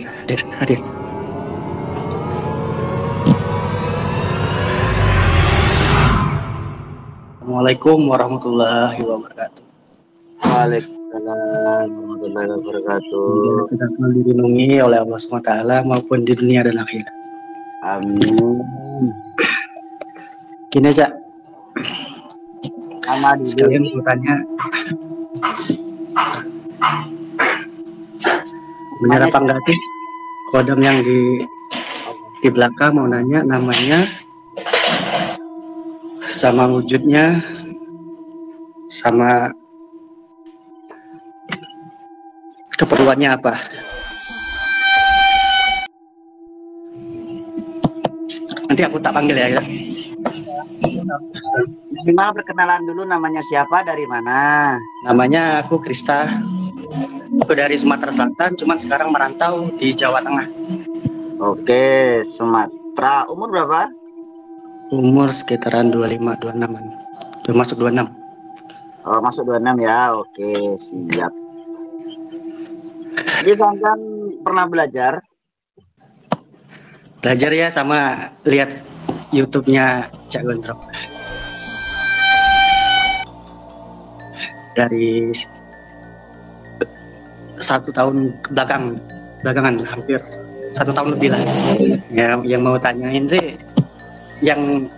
Hadir. Assalamualaikum warahmatullahi wabarakatuh. Waalaikumsalam warahmatullahi wabarakatuh. Kita selalu dilindungi oleh Allah SWT maupun di dunia dan akhirat. Amin. Gini aja. Sama dulu. Sekalian mau tanya. Benar apa enggak sih kodam yang di belakang, mau nanya namanya sama wujudnya sama keperluannya apa? Nanti aku tak panggil ya. Minimal perkenalan dulu, namanya siapa, dari mana? Namanya aku Krista. Aku dari Sumatera Selatan, cuman sekarang merantau di Jawa Tengah. Oke, Sumatera. Umur berapa? Umur sekitaran 25-26an. Udah masuk 26. Oh, masuk 26 ya. Oke, siap. Jadi Sansan pernah belajar? Belajar ya, sama lihat YouTube-nya Cak Gondrong. Dari 1 tahun belakangan, hampir 1 tahun lebih lah. Ya, yang mau tanyain sih, yang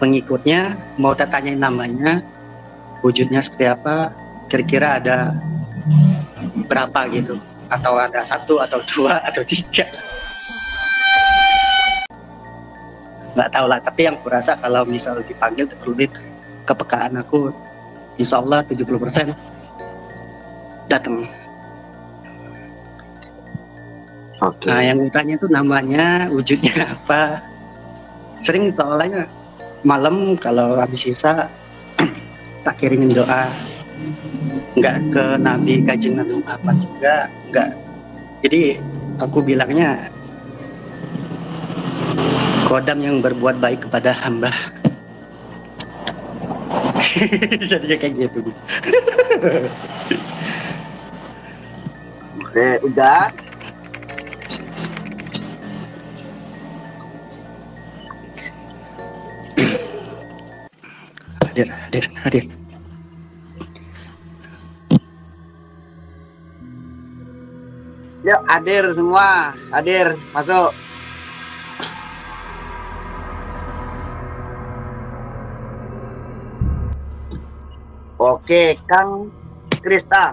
pengikutnya mau tanyain namanya, wujudnya seperti apa, kira-kira ada berapa gitu, atau ada 1 atau 2 atau 3, nggak tahu lah. Tapi yang kurasa kalau misal dipanggil terlebih kepekaan aku, insya Allah 70% datang. Oke. Nah, yang ditanya itu namanya, wujudnya apa. Sering soalnya malam kalau habis sisa tak kirimin doa, nggak ke Nabi, Kanjeng Nabi Muhammad juga nggak. Jadi aku bilangnya kodam yang berbuat baik kepada hamba. Jadinya kayak gitu. Oke, udah. Hadir. Yuk, hadir semua. Hadir, masuk. Oke, Kang Krista.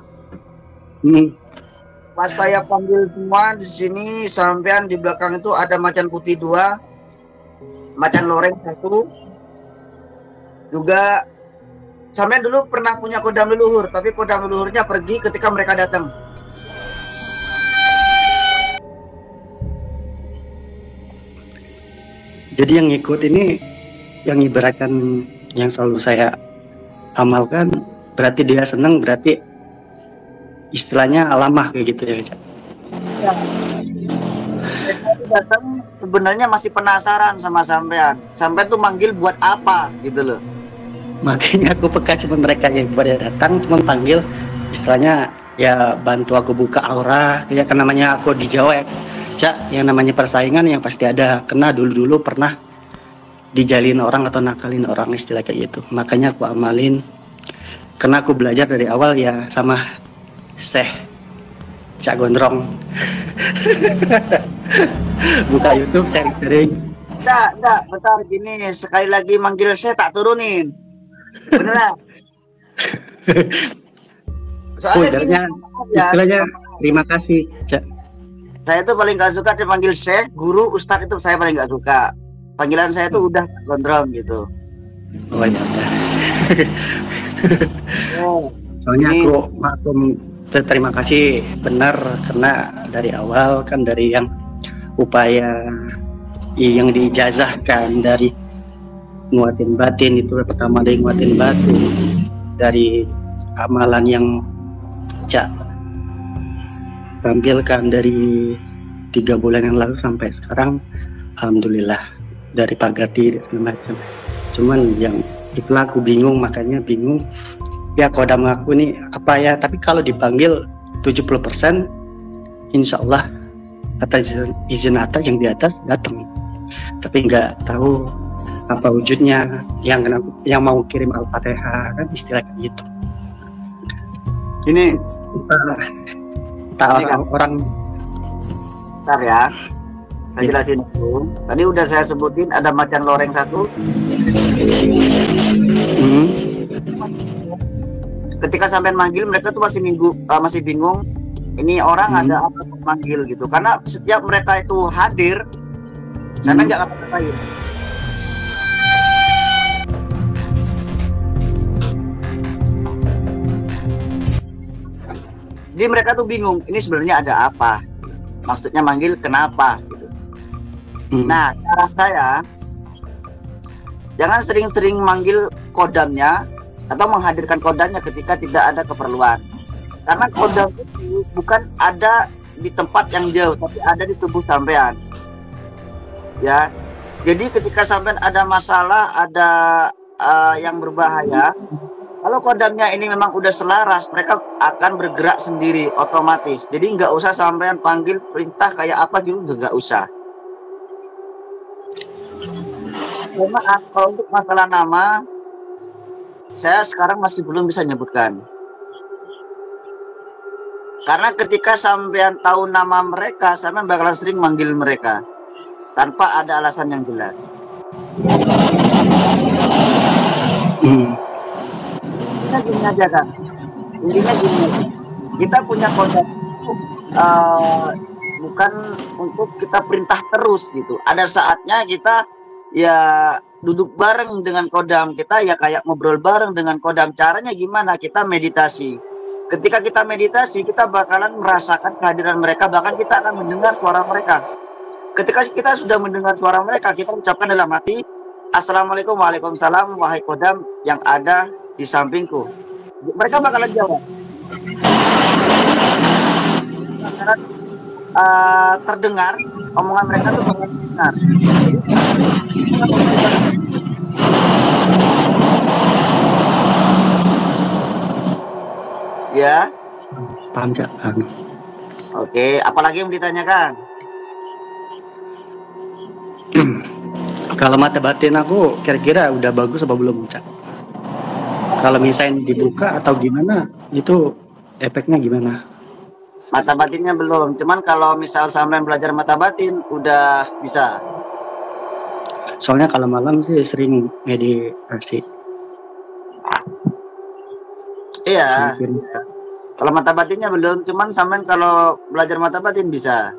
Pas saya panggil semua di sini, sampean di belakang itu ada macan putih 2, macan loreng 1. Juga sampean dulu pernah punya kodam leluhur, tapi kodam leluhurnya pergi ketika mereka datang. Jadi yang ngikut ini, yang ibaratkan yang selalu saya amalkan, berarti dia senang, berarti istilahnya alamah kayak gitu ya, Cak. Ya. Mereka datang sebenarnya masih penasaran sama sampean. Sampean tuh manggil buat apa gitu loh. Makanya aku peka, cuma mereka yang pada datang cuma panggil, istilahnya ya bantu aku buka aura, ya kan namanya aku di Jawa ya, Cak, yang namanya persaingan yang pasti ada, karena dulu pernah dijalin orang atau nakalin orang, istilah kayak gitu. Makanya aku amalin, karena aku belajar dari awal ya sama Syekh Cak Gondrong. Buka YouTube cari-cari. Enggak, bentar gini, sekali lagi manggil saya tak turunin. Beneran. Soalnya gini, istilahnya terima kasih, Cak. Saya tuh paling gak suka dipanggil Syekh, guru, ustadz, itu saya paling gak suka. Panggilan saya tuh udah Gondrong gitu. Oh ya udah. Soalnya aku terima kasih benar, karena dari awal kan dari yang upaya yang diijazahkan, dari nguatin batin, itu pertama dari nguatin batin, dari amalan yang Cak tampilkan dari 3 bulan yang lalu sampai sekarang, alhamdulillah, dari pagardi macam. Cuman yang itulah aku bingung, makanya bingung ya kodam aku nih apa ya. Tapi kalau dipanggil 70% insya Allah kata izin atas yang di atas datang, tapi nggak tahu apa wujudnya, yang mau kirim Al-Fatihah kan istilah gitu. Ini entah ini kan, orang bentar ya, saya jelasin dulu. Tadi udah saya sebutin ada macan loreng 1. Ketika sampai manggil mereka tuh masih bingung. Ini orang ada apa manggil gitu. Karena setiap mereka itu hadir, sampai nggak ngapa-ngapain. Jadi mereka tuh bingung. Ini sebenarnya ada apa? Maksudnya manggil kenapa? Gitu. Nah, saran saya, jangan sering-sering manggil kodamnya atau menghadirkan kodamnya ketika tidak ada keperluan. Karena kodam itu bukan ada di tempat yang jauh, tapi ada di tubuh sampean. Ya, jadi ketika sampean ada masalah, ada yang berbahaya, kalau kodamnya ini memang udah selaras, mereka akan bergerak sendiri, otomatis. Jadi nggak usah sampean panggil perintah kayak apa gitu, nggak usah. Memang kalau untuk masalah nama, saya sekarang masih belum bisa nyebutkan. Karena ketika sampean tahu nama mereka, sampean bakalan sering manggil mereka tanpa ada alasan yang jelas. Intinya gini aja kan. Intinya gini aja. Kita punya kodam bukan untuk kita perintah terus gitu. Ada saatnya kita ya duduk bareng dengan kodam kita, ya kayak ngobrol bareng dengan kodam. Caranya gimana? Kita meditasi. Ketika kita meditasi, kita bakalan merasakan kehadiran mereka, bahkan kita akan mendengar suara mereka. Ketika kita sudah mendengar suara mereka, kita ucapkan dalam hati, Assalamualaikum, waalaikumsalam, wahai kodam yang ada di sampingku. Mereka bakalan jawab. Bakalan terdengar, omongan mereka tuh bakalan terdengar. Ya, paham gak? Oke, apalagi yang ditanyakan? Kalau mata batin aku kira-kira udah bagus apa belum, Cak? Kalau misalnya dibuka atau gimana, itu efeknya gimana? Mata batinnya belum, cuman kalau misal sampai belajar mata batin udah bisa. Soalnya kalau malam sih sering meditasi. Iya. Kalau mata batinnya belum, cuman sampean kalau belajar mata batin bisa.